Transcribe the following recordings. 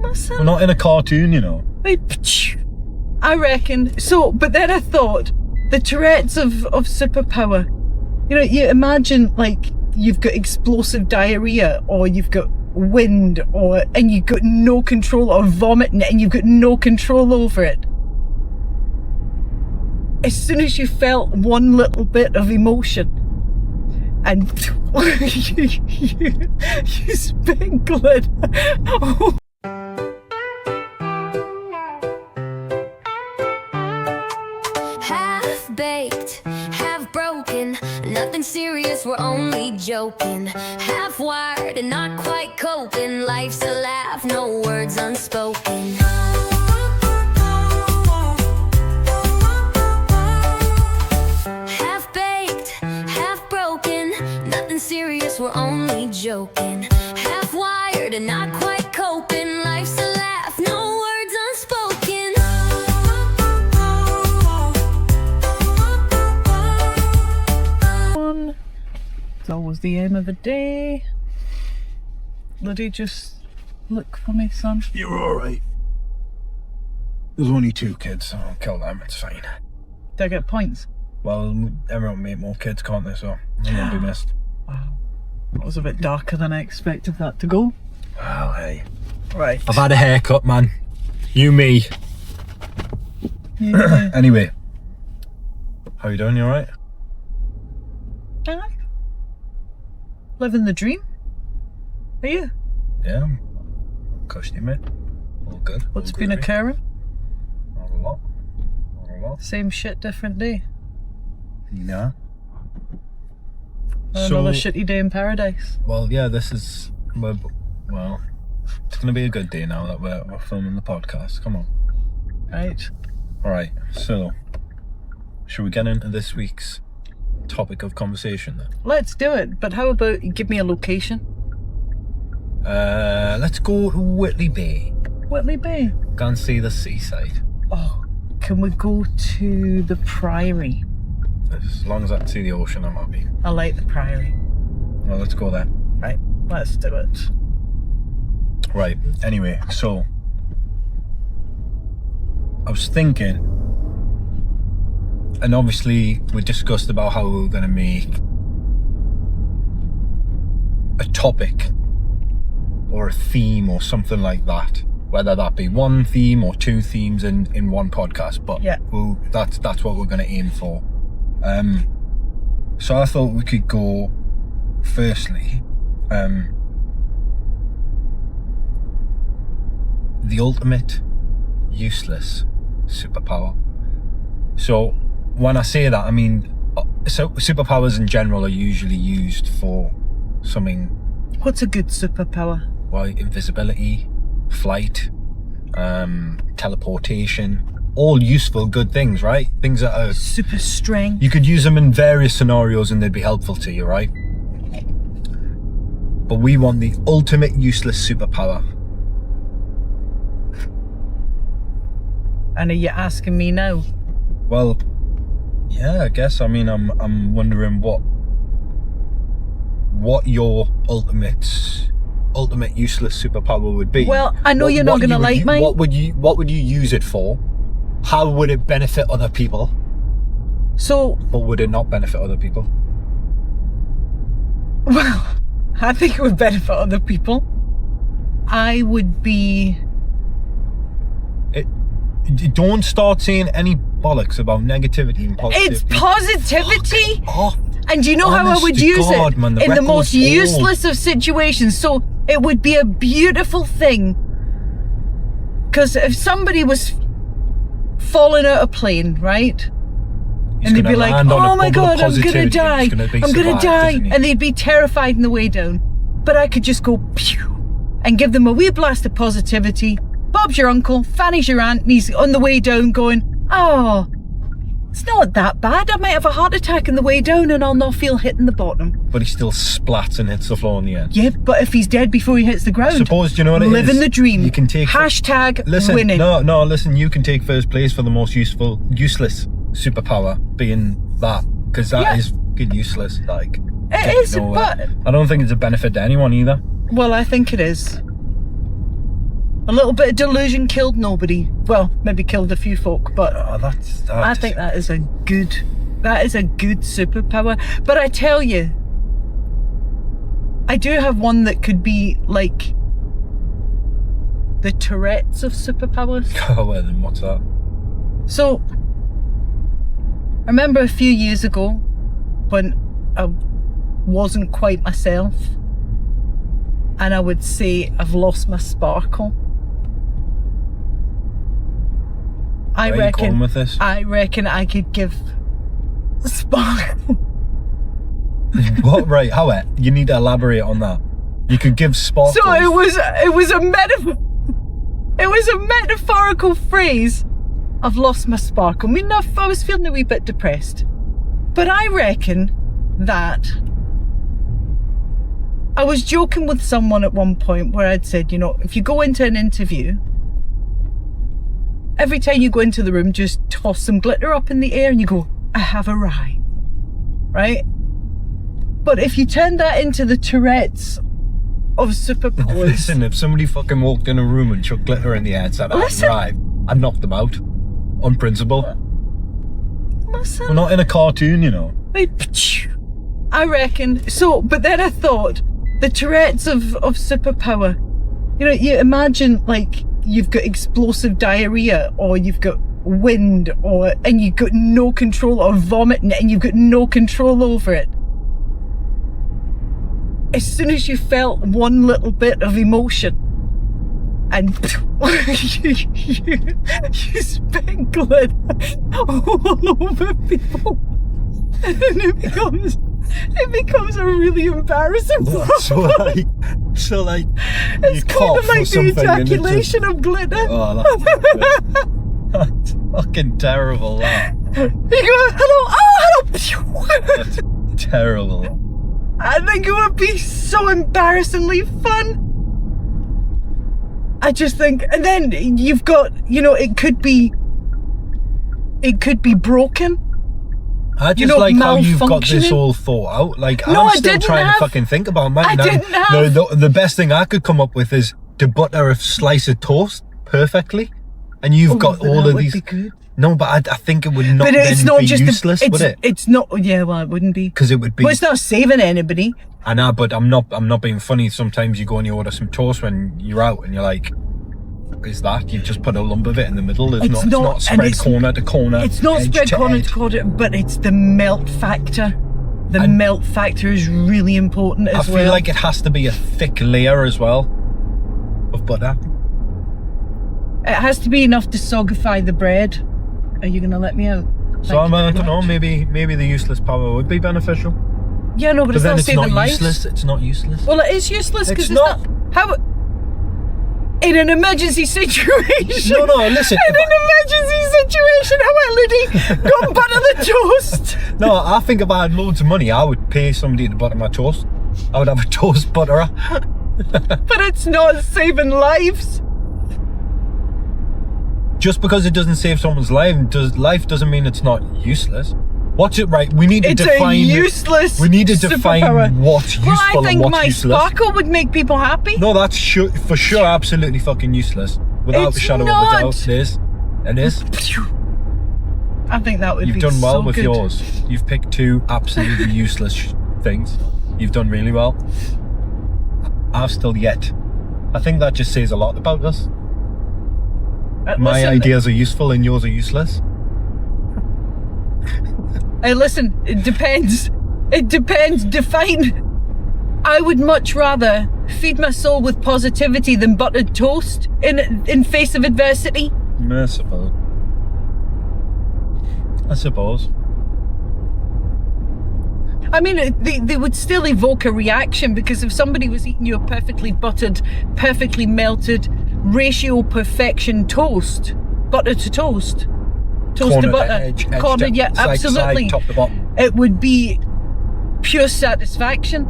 myself. We're not in a cartoon, you know. I reckon. So, but then I thought, the Tourette's of superpower. You know, you imagine, like, you've got explosive diarrhea, or you've got wind, and you've got no control, or vomiting, and you've got no control over it. As soon as you felt one little bit of emotion, and you sprinkle it. Oh. Half-baked, half-broken, nothing serious, we're only joking. Half-wired and not quite coping, life's a laugh, no words unspoken. Half-baked, half-broken, nothing serious, we're only joking. Half-wired and not quite coping, life's a laugh, no words unspoken. It's always the end of the day. Bloody just look for me, son. You're alright. There's only 2 kids, so I'll kill them, it's fine. Do I get points? Well, everyone make more kids, can't they? So they won't be missed. Wow. That was a bit darker than I expected that to go. Well, hey. Right. I've had a haircut, man. You, me. Yeah. Anyway. How you doing? You alright? Aye. Living the dream. Are you? Yeah. Cushy, mate. All good. What's all been groovy. occurring? Not a lot. Not a lot. Same shit, different day. No. Another shitty day in paradise. Well, yeah, this is... Well, it's going to be a good day now that we're filming the podcast. Come on. Right. Alright, so... Should we get into this week's topic of conversation then? Let's do it. But how about you give me a location? Let's go to Whitley Bay. Whitley Bay. Go and see the seaside. Oh, can we go to the Priory? As long as I can see the ocean, I'm happy. I like the Priory. Well, let's go there. Right, let's do it. Right, anyway, so... I was thinking... And obviously, we discussed about how we were going to make... a topic... or a theme or something like that. Whether that be one theme or 2 themes in one podcast. But yeah. That's what we're going to aim for. So I thought we could go firstly the ultimate useless superpower. So when I say that, I mean so superpowers in general are usually used for something. What's a good superpower? Well, invisibility, flight, teleportation, all useful good things, right? Things that are super strength. You could use them in various scenarios and they'd be helpful to you, right? But we want the ultimate useless superpower. And are you asking me now? Well, yeah, I guess. I mean, I'm wondering what your ultimate useless superpower would be. Well, I know you're not going to like mine. What would you use it for? How would it benefit other people? So, but would it not benefit other people? Well, I think it would benefit other people. I would be... Don't start saying any bollocks about negativity and positivity. It's positivity! Off. And do you know how I would use it? Man, in the most useless of situations. So it would be a beautiful thing. Because if somebody was falling out of a plane, right? And they'd be like, oh my God, I'm gonna die. I'm gonna die. And they'd be terrified on the way down. But I could just go pew and give them a wee blast of positivity. Bob's your uncle, Fanny's your aunt, and he's on the way down going, oh, it's not that bad. I might have a heart attack on the way down and I'll not feel hitting the bottom. But he still splats and hits the floor in the end. Yeah, but if he's dead before he hits the ground. Suppose, do you know what it is? Living the dream. You can take... Hashtag listen, winning. No, listen, you can take first place for the most useless superpower, being that. Because that is good useless. Like, it is, but... I don't think it's a benefit to anyone either. Well, I think it is. A little bit of delusion killed nobody. Well, maybe killed a few folk, but I think that is a good superpower. But I tell you, I do have one that could be like the Tourette's of superpowers. Oh, well, then what's that? So, I remember a few years ago when I wasn't quite myself, and I would say I've lost my sparkle. Where are you going with this? I reckon I could give sparkle. What? Right? How? You need to elaborate on that. You could give sparkle. So it was a metaphorical phrase. I've lost my sparkle. I mean, I was feeling a wee bit depressed, but I reckon that I was joking with someone at one point where I'd said, you know, if you go into an interview, every time you go into the room, just toss some glitter up in the air and you go, I have arrived, right? But if you turn that into the Tourette's of superpowers... Listen, if somebody fucking walked in a room and chucked glitter in the air and said, I've arrived, I'd knock them out. On principle. Listen. We're not in a cartoon, you know. I reckon. So, but then I thought, the Tourette's of superpower. You know, you imagine like you've got explosive diarrhea, or you've got wind, and you've got no control, or vomiting, and you've got no control over it. As soon as you felt one little bit of emotion, and you spit glitter all over people, and it becomes a really embarrassing moment. So like it's kind of like the ejaculation of glitter. Oh, that's fucking terrible. That. You go, hello. That's terrible. I think it would be so embarrassingly fun. I just think, and then you've got, you know, it could be broken. I just like how you've got this all thought out. Like, I'm still trying to fucking think about mine. The best thing I could come up with is to butter a slice of toast perfectly, and you've got all of these. Be good. No, but I think it would not. But it's not be just useless, would it? It's not. Yeah, well, it wouldn't be because it would be. Well, it's not saving anybody. I know, but I'm not being funny. Sometimes you go and you order some toast when you're out, and you're like, "Is that?" You've just put a lump of it in the middle. It's not spread corner to corner. It's not spread corner to corner, but it's the melt factor. The melt factor is really important as well. I feel like it has to be a thick layer as well of butter. It has to be enough to sogify the bread. Are you going to let me out? So I don't know, maybe the useless power would be beneficial. Yeah, no, but it's not saving lives. It's not useless. Well, it is useless because it's not. How? In an emergency situation. No, listen. In an emergency situation, how Liddy go and butter the toast? No, I think if I had loads of money, I would pay somebody to butter my toast. I would have a toast butterer. But it's not saving lives. Just because it doesn't save someone's life doesn't mean it's not useless. What's it right? We need to define. It's a useless. We need to define what's useful and what's useless. Well, I think my sparkle would make people happy. No, that's for sure absolutely fucking useless. Without a shadow of a doubt, it is. It is. I think that would be so good. You've done well with yours. You've picked two absolutely useless things. You've done really well. I've still yet. I think that just says a lot about us. My ideas are useful and yours are useless. Hey, listen, it depends. It depends. Define. I would much rather feed my soul with positivity than buttered toast in face of adversity. I suppose. I mean, they would still evoke a reaction, because if somebody was eating your perfectly buttered, perfectly melted, ratio perfection toast, butter to toast, toast corner to butter, edge corner, yeah, absolutely, side, top to bottom. It would be pure satisfaction.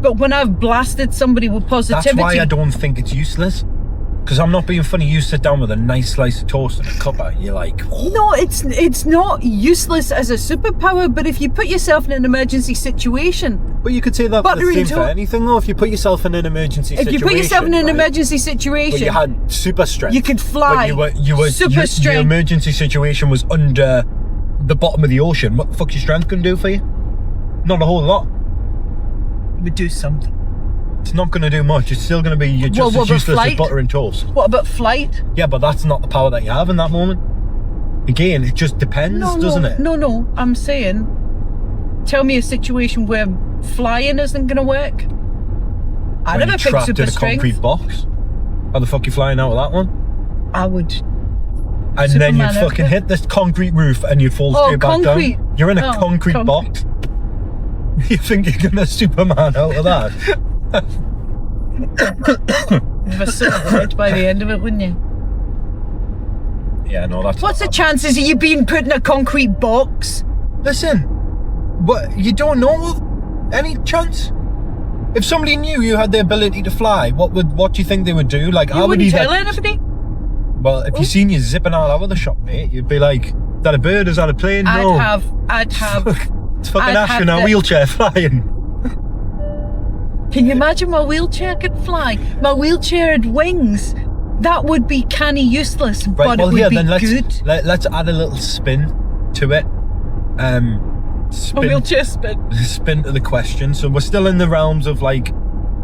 But when I've blasted somebody with positivity, that's why I don't think it's useless. Because I'm not being funny, you sit down with a nice slice of toast and a cuppa, you're like, oh. No, it's not useless as a superpower, but if you put yourself in an emergency situation... But you could say that the same for anything though. If you put yourself in an emergency situation... If you put yourself in an emergency situation... But you had super strength. You could fly. Super strength. Your emergency situation was under the bottom of the ocean. What the fuck's your strength going to do for you? Not a whole lot. It would do something. It's not going to do much. It's still going to be just as useless as butter and toast. What about flight? Yeah, but that's not the power that you have in that moment. Again, it just depends, doesn't it? No. I'm saying, tell me a situation where flying isn't going to work. I never picked super strength. Trapped in a concrete box. How the fuck are you flying out of that one? I would. And Superman, then you'd fucking hit this concrete roof and you'd fall straight back down. You're in a concrete box. You think you're gonna Superman out of that? You'd be so dead by the end of it, wouldn't you? Yeah, no, that's... What's the chances of you being put in a concrete box? Listen, what, you don't know any chance? If somebody knew you had the ability to fly, what do you think they would do? Like, you wouldn't tell anybody? Well, if you seen you zipping all over the shop, mate, you'd be like, is that a bird? Is that a plane? No. I'd have... It's fucking Ash in a wheelchair flying. Can you imagine my wheelchair could fly? My wheelchair had wings. That would be canny useless, but it would be good. Let's add a little spin to it. A wheelchair spin. Spin to the question. So we're still in the realms of like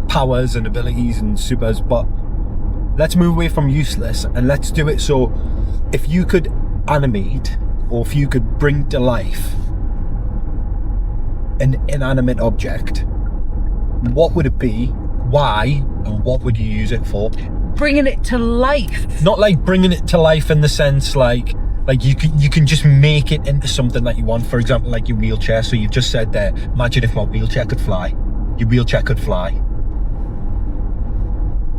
powers and abilities and supers, but let's move away from useless and let's do it so if you could animate or if you could bring to life an inanimate object, what would it be, why, and what would you use it for? Bringing it to life. Not like bringing it to life in the sense like you can just make it into something that you want. For example, like your wheelchair. So you've just said there, imagine if my wheelchair could fly. Your wheelchair could fly.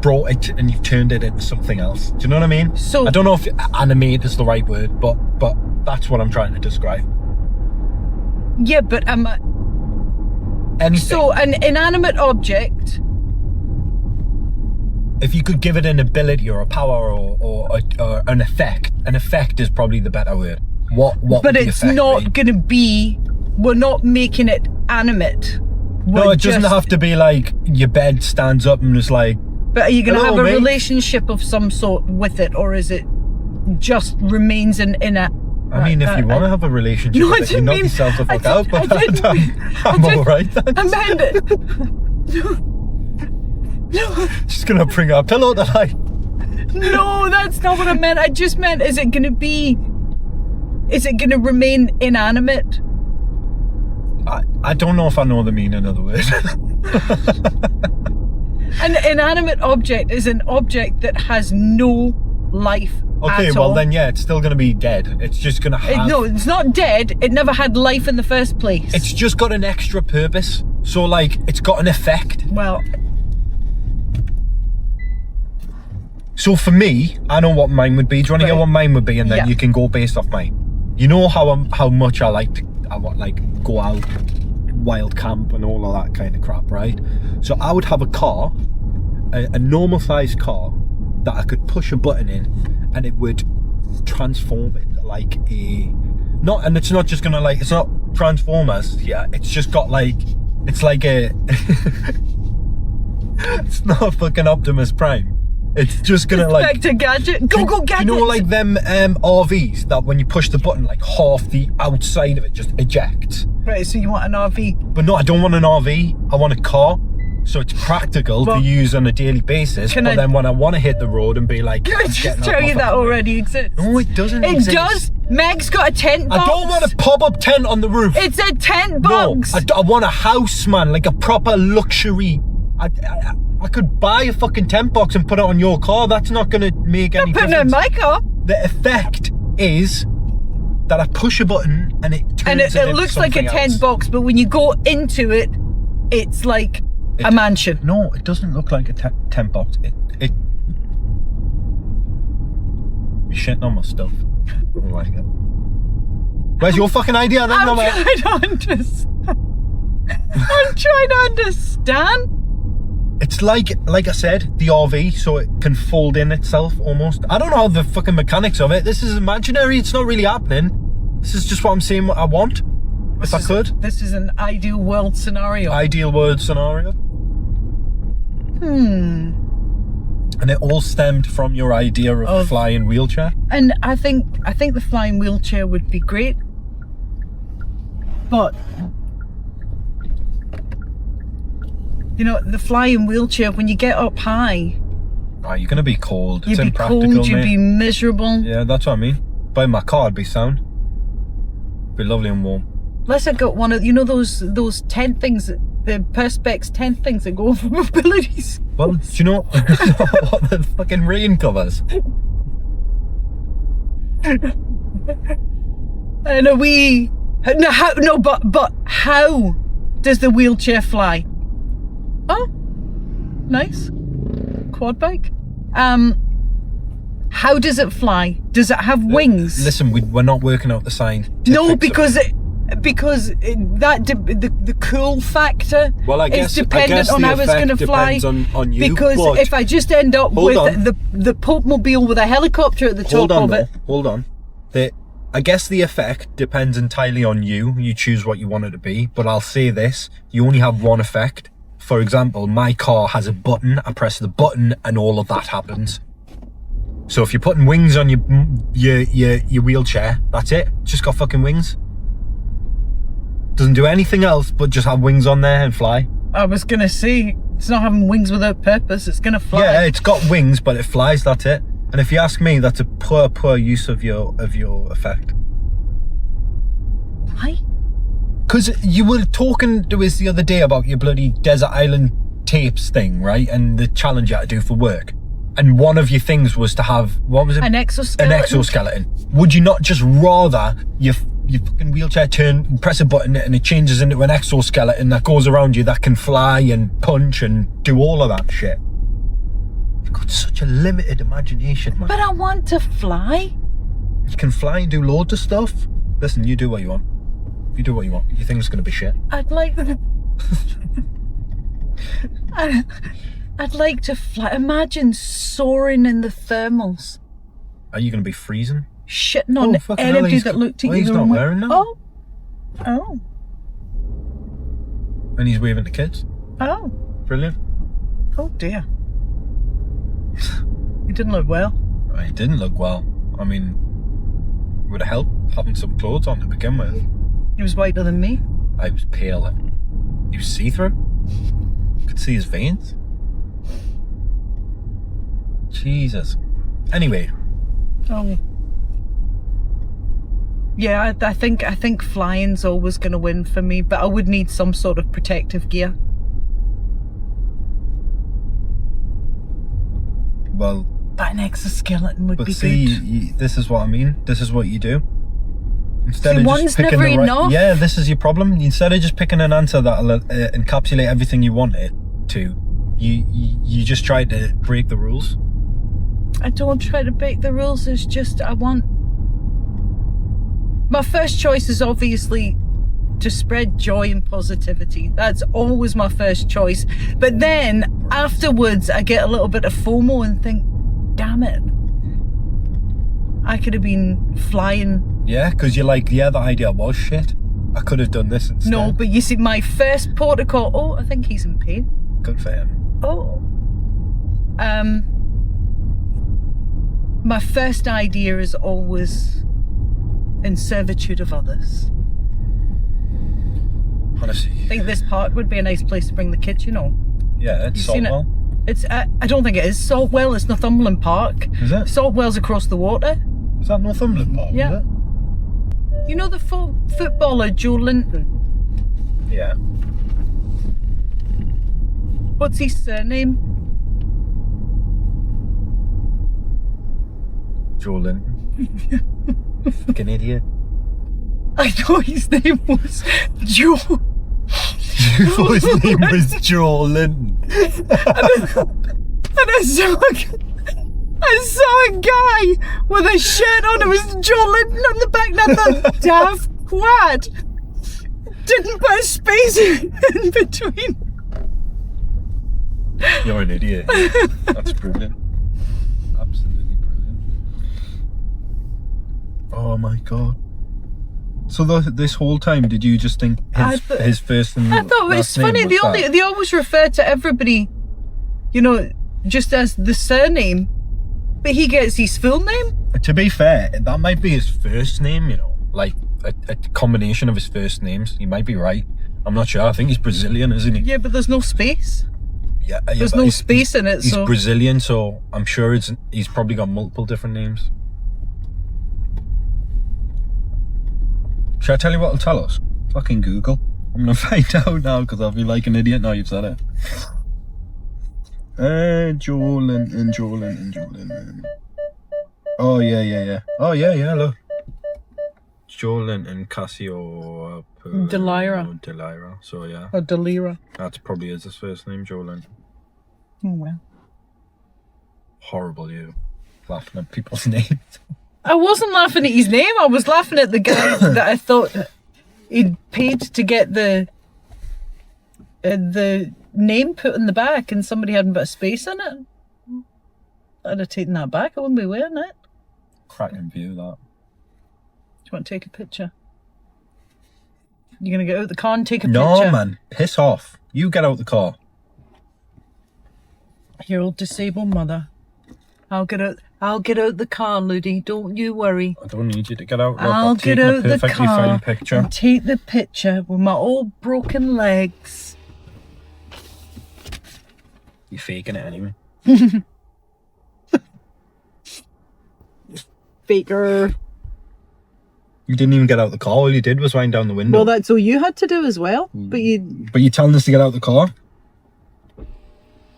Brought it and you've turned it into something else. Do you know what I mean? So I don't know if animate is the right word, but that's what I'm trying to describe. Yeah, but anything. So an inanimate object. If you could give it an ability or a power or an effect. An effect is probably the better word. What but it's not going to be, we're not making it animate. No, it doesn't have to be like your bed stands up and is like... But are you going to have a relationship of some sort with it, or is it just remains in a... I mean, if you want to have a relationship with it, you knock yourself the fuck out, but I'm alright, thanks. I meant it. No. Just gonna bring our pillow to life. No, that's not what I meant. I just meant, is it gonna remain inanimate? I don't know if I know the meaning of the word. An inanimate object is an object that has no life okay, at well all. then yeah, it's still gonna be dead. It's just gonna have... No, it's not dead. It never had life in the first place. It's just got an extra purpose. So like, it's got an effect. Well... So for me, I know what mine would be. Do you want to hear what mine would be, and then you can go based off mine? You know how much I go out, wild camp and all of that kind of crap, right? So I would have a car, a normal sized car that I could push a button in, and it would transform it like a and it's not just gonna like, it's not Transformers. Yeah, it's just got like, it's like a it's not a fucking Optimus Prime. It's just gonna like... Inspector Gadget. Go Gadget! You know like them RVs that when you push the button, like half the outside of it just ejects? Right, so you want an RV? But no, I don't want an RV. I want a car. So it's practical to use on a daily basis. But then when I want to hit the road and be like... Can I just tell you that already exists? No, it doesn't exist. It does. Meg's got a tent box. I don't want a pop-up tent on the roof. It's a tent box. No, I want a house, man. Like a proper luxury... I could buy a fucking tent box and put it on your car. That's not going to make any difference. Put it in my car. The effect is that I push a button and it turns it looks like a tent box, but when you go into it, it's like a mansion. No, it doesn't look like a tent box. You're shitting on my stuff. I don't like it. Where's your fucking idea then? I'm trying to understand. It's like I said, the RV, so it can fold in itself almost. I don't know the fucking mechanics of it. This is imaginary. It's not really happening. This is just what I'm saying. What I want, if I could. This is an ideal world scenario. Ideal world scenario. And it all stemmed from your idea of a flying wheelchair. And I think the flying wheelchair would be great, but you know, the flying wheelchair, when you get up high, you're gonna be cold. It's you'd be impractical, cold. You'd mate. be miserable. Yeah, that's what I mean. By my car, it'd be sound. Be lovely and warm. Unless I got one of, you know, those tent things, the Perspex tent things that go over mobilities. Well, do you know what the fucking rain covers? And but how does the wheelchair fly? Oh, nice. Quad bike. How does it fly? Does it have wings? Listen, we're not working out the scientifics. No, because the cool factor is dependent on how it's going to fly. On you, because if I just end up with the Pope Mobile with a helicopter at the top of it. Hold on. I guess the effect depends entirely on you. You choose what you want it to be. But I'll say this, you only have one effect. For example, my car has a button. I press the button and all of that happens. So if you're putting wings on your wheelchair, that's it. It's just got fucking wings. Doesn't do anything else but just have wings on there and fly. I was gonna say, it's not having wings without purpose. It's gonna fly. Yeah, it's got wings, but it flies. That's it. And if you ask me, that's a poor use of your effect. Why? Because you were talking to us the other day about your bloody desert island tapes thing, right? And the challenge you had to do for work. And one of your things was to have, what was it? An exoskeleton. An exoskeleton. Would you not just rather your fucking wheelchair turn, press a button and it changes into an exoskeleton that goes around you that can fly and punch and do all of that shit? You've got such a limited imagination, man. But I want to fly. You can fly and do loads of stuff. Listen, you do what you want. You do what you want. You think it's going to be shit? I'd like I'd like to fly. Imagine soaring in the thermals. Are you going to be freezing? Shitting on anybody that looked at you. He's not wearing that. Oh. And he's waving to kids. Oh. Brilliant. Oh dear. He didn't look well. He didn't look well. I mean, it would have helped having some clothes on to begin with. He was whiter than me. I was pale. He was see-through. You could see his veins. Jesus. Anyway. Oh. Yeah, I think flying's always going to win for me, but I would need some sort of protective gear. Well, but an exoskeleton would be good. This is what I mean. This is what you do. Instead of just one's picking never enough. Yeah, this is your problem. Instead of just picking an answer that'll encapsulate everything you want it to, you just try to break the rules. I don't try to break the rules. It's just my first choice is obviously to spread joy and positivity. That's always my first choice. But then afterwards, I get a little bit of FOMO and think, damn it, I could have been flying. Yeah, because you're like, yeah, the idea was shit. I could have done this instead. No, but you see, my first protocol. Oh, I think he's in pain. Good for him. Oh. My first idea is always in servitude of others. Honestly. I think this park would be a nice place to bring the kids, you know. Yeah, it's Saltwell. It's I don't think it is Saltwell, it's Northumberland Park. Is it? Saltwell's across the water. Is that Northumberland Park? Yeah. Is it? You know the footballer Joelinton? Yeah. What's his surname? Joelinton. Fucking idiot. I know his name was Joe. You thought his name was Joelinton. And I saw a guy with a shirt on. It was Joelinton on the back. Now that daft quad didn't put a space in between. You're an idiot. That's brilliant. Absolutely brilliant. Oh my god. So this whole time, did you just think his first and I thought it was funny. They always refer to everybody, you know, just as the surname, but he gets his full name. To be fair, that might be his first name. You know, like a combination of his first names. You might be right. I'm not sure. I think he's Brazilian, isn't he? Yeah, but there's no space. Yeah, there's no space in it. He's Brazilian, so I'm sure he's probably got multiple different names. Should I tell you what it'll tell us? Fucking Google. I'm gonna find out now because I'll be like an idiot now you've said it. Joelinton. Oh yeah. Oh yeah, look. Joelinton Cassio Delira. So yeah. Or Delira. That's probably his first name, Joelinton. Oh well. Horrible you. Laughing at people's names. I wasn't laughing at his name. I was laughing at the guy that I thought he'd paid to get the name put in the back, and somebody hadn't put a space in it. I'd have taken that back. I wouldn't be wearing it. Cracking view, that. Do you want to take a picture? You're gonna get out the car and take a picture? No, man. Piss off. You get out the car. Your old disabled mother. I'll get out the car, Ludi. Don't you worry. I don't need you to get out. Look, I'll get out the car picture. and take the picture with my old broken legs. You're faking it anyway. Faker. You didn't even get out the car. All you did was wind down the window. Well, that's all you had to do as well. But you're telling us to get out the car?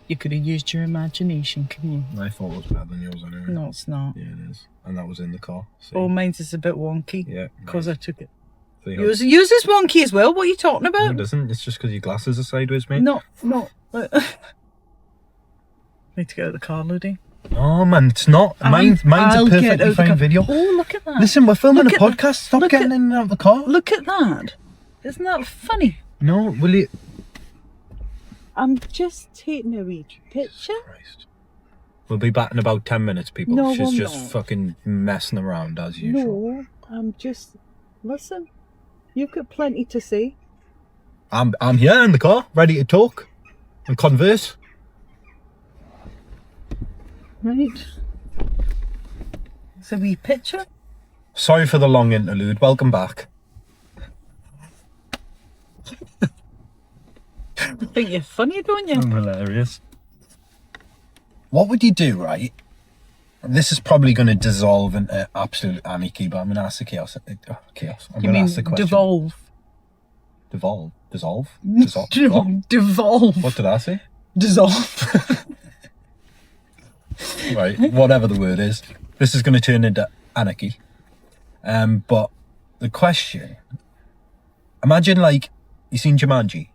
You could have used your imagination, couldn't you? I thought it was better than yours anyway. No, it's not. Yeah, it is. And that was in the car. See? Oh, mine's is a bit wonky. Yeah. Because I took it. Yours is wonky as well. What are you talking about? No, it doesn't. It's just because your glasses are sideways, mate. No. Need to get out of the car, Ludi. Oh man, it's not. Mine's a perfectly fine video. Oh, look at that. Listen, we're filming a podcast. Stop getting in and out of the car. Look at that. Isn't that funny? No, will you? I'm just taking a wee picture. Christ. We'll be back in about 10 minutes, people. No, She's I'm just not. fucking messing around as usual. No, I'm just... Listen, you've got plenty to say. I'm here in the car, ready to talk and converse. Right. It's a wee picture. Sorry for the long interlude. Welcome back. You think you're funny, don't you? I'm hilarious. What would you do, right? This is probably going to dissolve into absolute anarchy, but I'm going to ask the chaos. I'm going to ask the question. Devolve? Dissolve? What? Devolve. What did I say? Dissolve. Right, whatever the word is. This is going to turn into anarchy. But the question... Imagine, like, you seen Jumanji?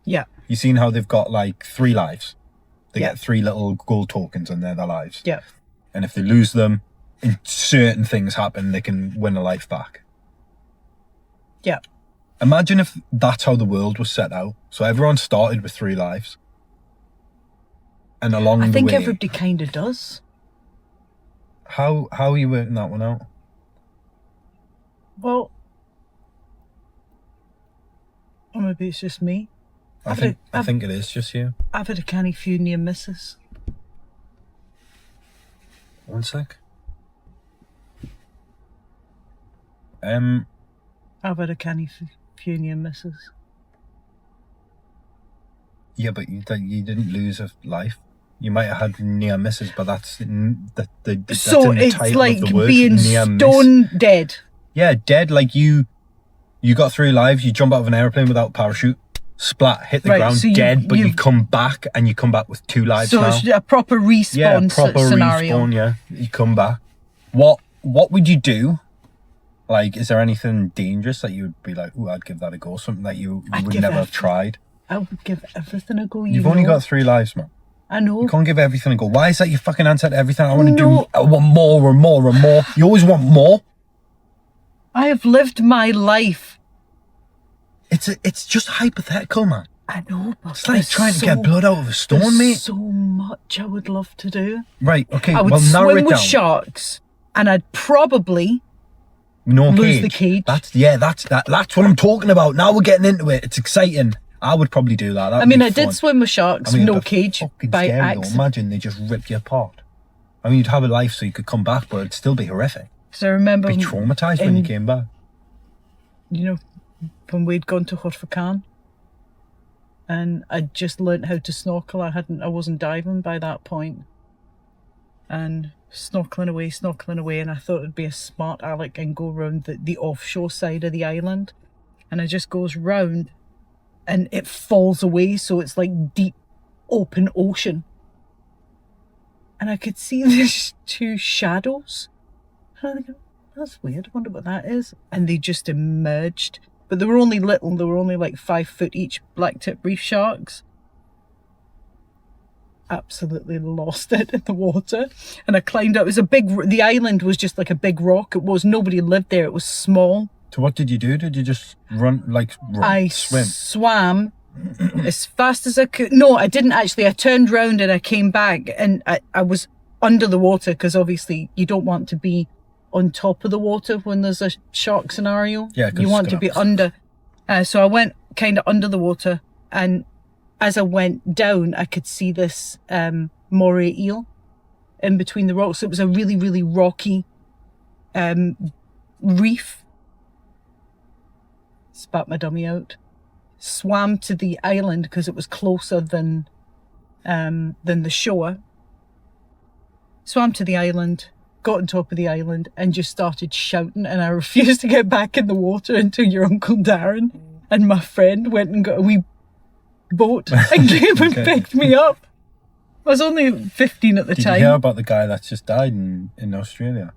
Yeah. You seen how they've got, like, 3 lives? They Yeah. get 3 little gold tokens and they're their lives. Yeah. And if they lose them, and certain things happen, they can win a life back. Yeah. Imagine if that's how the world was set out. So everyone started with 3 lives. And along the way... I think everybody kind of does. How are you working that one out? Well... Or maybe it's just me. I think it is just you. I've had a canny few near misses. One sec. I've had a canny few near misses. Yeah, but you didn't lose a life. You might have had near misses, but that's in the So in the it's title like of the word, being near miss. stone dead. Yeah, dead. Like you got 3 lives. You jump out of an airplane without a parachute, splat, hit the ground, so dead. But you come back, and you come back with 2 lives so now. it's a proper respawn scenario. Respawn. Yeah, you come back. What would you do? Like, is there anything dangerous that you would be like, "Ooh, I'd give that a go"? Something that you would never have tried. I would give everything a go. You've only got 3 lives, man. I know. You can't give everything a go. Why is that your fucking answer to everything? I want more and more and more. You always want more. I have lived my life. It's just hypothetical, man. I know, but It's like trying to get blood out of a stone, there's mate. so much I would love to do. Right, okay, I would well, narrow swim it with down. sharks, and I'd probably No lose cage. the cage. That's what I'm talking about. Now we're getting into it. It's exciting. I would probably do that. I mean, I did swim with sharks, no it'd be cage, fucking by scary, though. accident. Imagine they just rip you apart. I mean, you'd have a life so you could come back, but it'd still be horrific. So I remember, Be traumatized when you came back. you know, when we'd gone to Horfacan, and I'd just learnt how to snorkel. I wasn't diving by that point, and snorkeling away, and I thought it'd be a smart aleck and go round the offshore side of the island, and it just goes round, and it falls away, so it's like deep, open ocean, and I could see these two shadows. And I think, that's weird. I wonder what that is. And they just emerged. But they were only little. They were only like 5 foot each, blacktip reef sharks. Absolutely lost it in the water. And I climbed up. It was the island was just like a big rock. Nobody lived there. It was small. So what did you do? Did you just swim? I swam as fast as I could. No, I didn't actually. I turned round and I came back, and I was under the water, because obviously you don't want to be on top of the water when there's a shark scenario. Yeah, 'cause you want it's to be gonna- under. So I went kind of under the water, and as I went down, I could see this moray eel in between the rocks. It was a really, really rocky reef. Spat my dummy out. Swam to the island because it was closer than the shore. Swam to the island, got on top of the island, and just started shouting, and I refused to get back in the water until your Uncle Darren and my friend went and got a wee boat and came and picked me up. I was only 15 at the Did time. you hear about the guy that just died in Australia?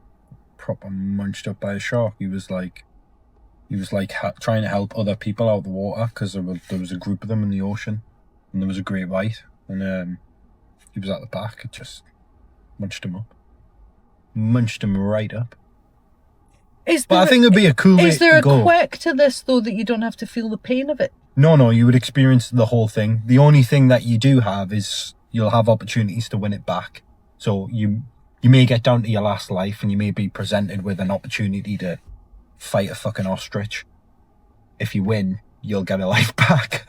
Proper munched up by a shark. He was like trying to help other people out of the water, because there was a group of them in the ocean, and there was a great white, and he was at the back. It just munched him up. Munched him right up. But I think it'd be a cool way Is there to a go. quirk to this, though, that you don't have to feel the pain of it? No, you would experience the whole thing. The only thing that you do have is you'll have opportunities to win it back. So you may get down to your last life, and you may be presented with an opportunity to fight a fucking ostrich. If you win, you'll get a life back.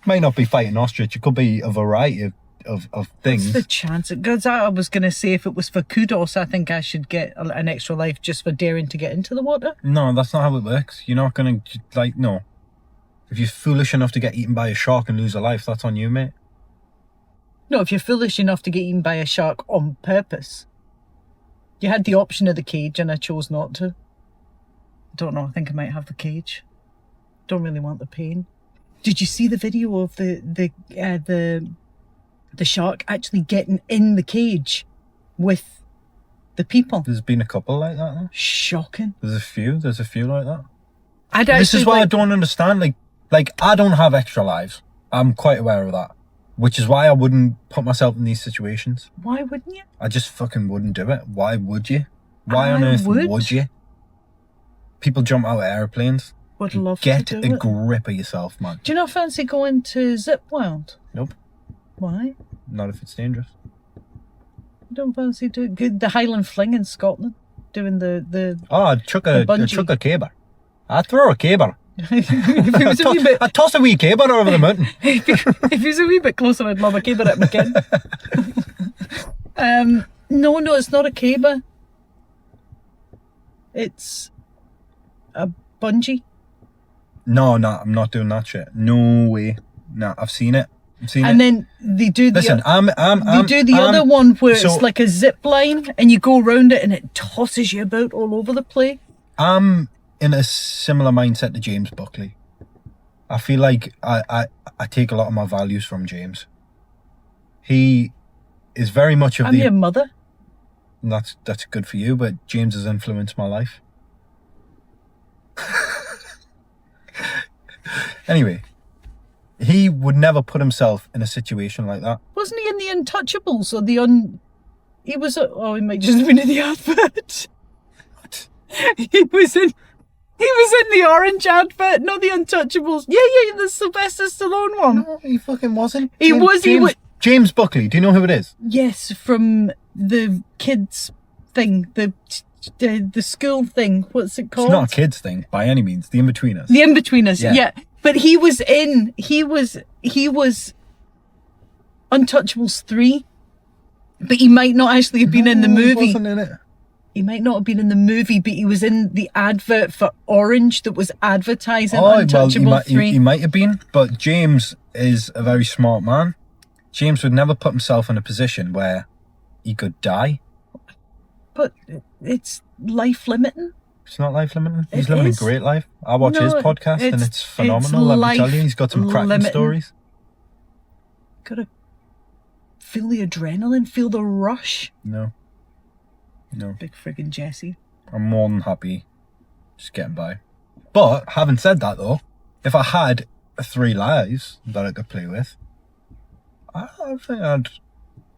Might not be fighting ostrich. It could be a variety of things. What's the chance? Because I was going to say, if it was for kudos, I think I should get an extra life just for daring to get into the water. No, that's not how it works. You're not going to, no. If you're foolish enough to get eaten by a shark and lose a life, that's on you, mate. No, if you're foolish enough to get eaten by a shark on purpose. You had the option of the cage, and I chose not to. I don't know, I think I might have the cage. Don't really want the pain. Did you see the video of the shark actually getting in the cage with the people? There's been a couple like that, though. Shocking. There's a few like that. This is what I don't understand. Like I don't have extra lives. I'm quite aware of that. Which is why I wouldn't put myself in these situations. Why wouldn't you? I just fucking wouldn't do it. Why would you? Why on I earth would. would you? People jump out of airplanes. Would love Get to do a it. grip of yourself, man. Do you not fancy going to Zip Wild? Nope. Why? Not if it's dangerous. You don't fancy doing the Highland Fling in Scotland? Doing the Oh, I'd chuck a bungee. caber. I'd throw a caber. if he was a wee bit, I'd toss a wee caber over the mountain. if he was a wee bit closer, I'd love a caber at McKin. No, it's not a caber. It's a bungee. No, I'm not doing that shit. No way. No, I've seen it. And then they do the Listen, other one where so- it's like a zip line, and you go around it, and it tosses you about all over the place. I'm in a similar mindset to James Buckley. I feel like I take a lot of my values from James. He is very much of I'm your mother. and that's good for you, but James has influenced my life. Anyway, he would never put himself in a situation like that. Wasn't he in the Untouchables or he was. He might just have been in the advert. He was in. He was in the orange advert, not the Untouchables. Yeah, the Sylvester Stallone one. No, he fucking wasn't. He was. James Buckley. Do you know who it is? Yes, from the kids thing, the school thing. What's it called? It's not a kids thing by any means. The In-Betweeners. The In-Betweeners. Yeah. But he was Untouchables 3. But he might not actually have been in the movie. He wasn't in it. He might not have been in the movie, but he was in the advert for Orange that was advertising Untouchable 3. He might have been, but James is a very smart man. James would never put himself in a position where he could die. But it's life limiting. It's not life limiting. He's living a great life. I watch his podcast and it's phenomenal. Let me tell you, he's got some cracking stories. Gotta feel the adrenaline, feel the rush. No. Big friggin' Jesse. I'm more than happy just getting by. But having said that though, if I had 3 lives that I could play with, I think I'd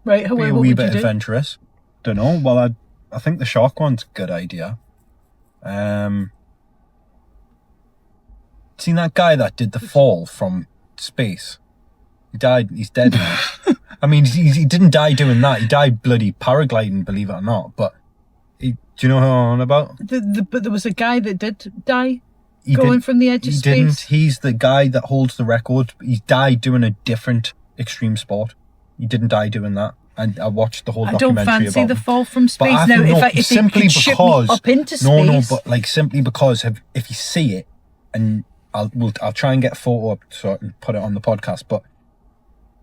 be a wee bit adventurous. Don't know. Well, I think the shark one's a good idea. Seen that guy that did the fall from space? He died. He's dead now. I mean, he didn't die doing that. He died bloody paragliding, believe it or not. But do you know who I'm on about? But there was a guy that did die going from the edge of space. He didn't. He's the guy that holds the record. He died doing a different extreme sport. He didn't die doing that. And I watched the whole documentary about I don't fancy the fall from space. But now, if it could shoot me up into space. No, but like simply because if you see it, and I'll try and get a photo up so I can put it on the podcast. But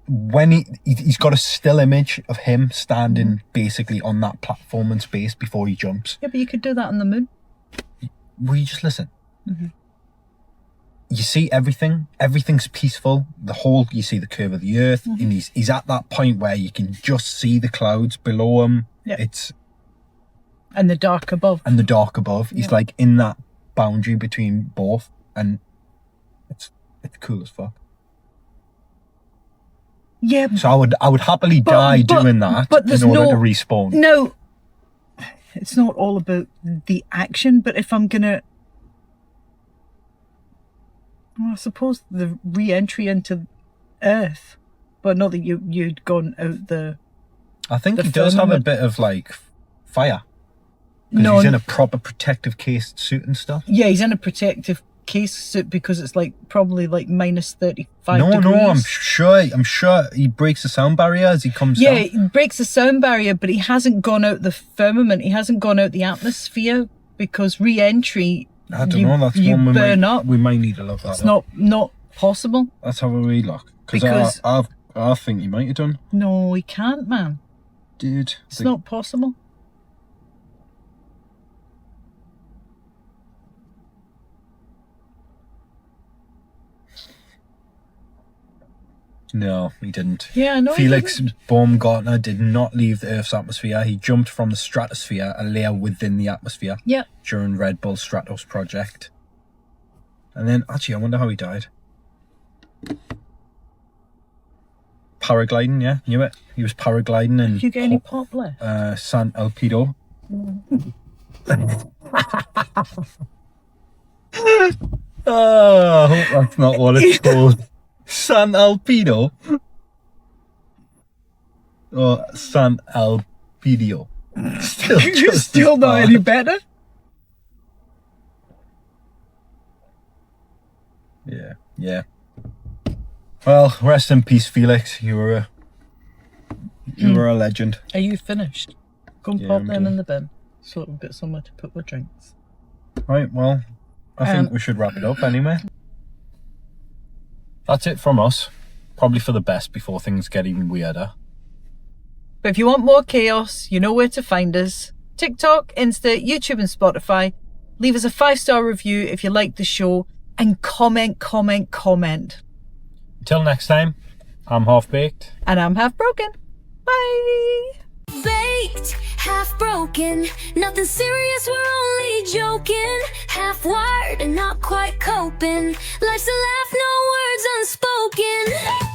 when he's got a still image of him standing basically on that platform in space before he jumps. Yeah, but you could do that on the moon. Will you just listen? Mm-hmm. You see everything. Everything's peaceful. You see the curve of the earth, mm-hmm. and he's at that point where you can just see the clouds below him. Yeah. And the dark above. He's like in that boundary between both, and it's cool as fuck. Yeah. So I would happily die doing that in order to respawn. No, it's not all about the action, but if I'm gonna, well, I suppose the re-entry into Earth, but not that you'd gone out the. I think he does have a bit of like fire. Because he's in a proper protective case suit and stuff. Yeah, he's in a protective case suit because it's like probably like minus 35 degrees. No, I'm sure he breaks the sound barrier as he comes down. Yeah, he breaks the sound barrier, but he hasn't gone out the firmament. He hasn't gone out the atmosphere because re-entry. I don't know. That's one burn up. We might need to look at. It's not possible. Let's have a wee look. Because I think he might have done. No, he can't, man. Dude, it's not possible. No, he didn't. Yeah, no, Felix Baumgartner did not leave the Earth's atmosphere. He jumped from the stratosphere, a layer within the atmosphere. Yeah. During Red Bull Stratos project. And then, actually, I wonder how he died. Paragliding, yeah, knew it. He was paragliding in. Did you get any pop left? San Elpido. Oh, I hope that's not what it's called. San Elpido? Or San Elpidio? Still not any better? Yeah. Well, rest in peace, Felix. You were a legend. Are you finished? Go and pop them in the bin so we've got somewhere to put our drinks. Right, well, I think we should wrap it up anyway. That's it from us. Probably for the best before things get even weirder. But if you want more chaos, you know where to find us. TikTok, Insta, YouTube and Spotify. Leave us a 5-star review if you like the show. And comment. Until next time, I'm Half Baked. And I'm Half Broken. Bye! Baked, half broken, nothing serious, we're only joking. Half wired and not quite coping. Life's a laugh, no words unspoken.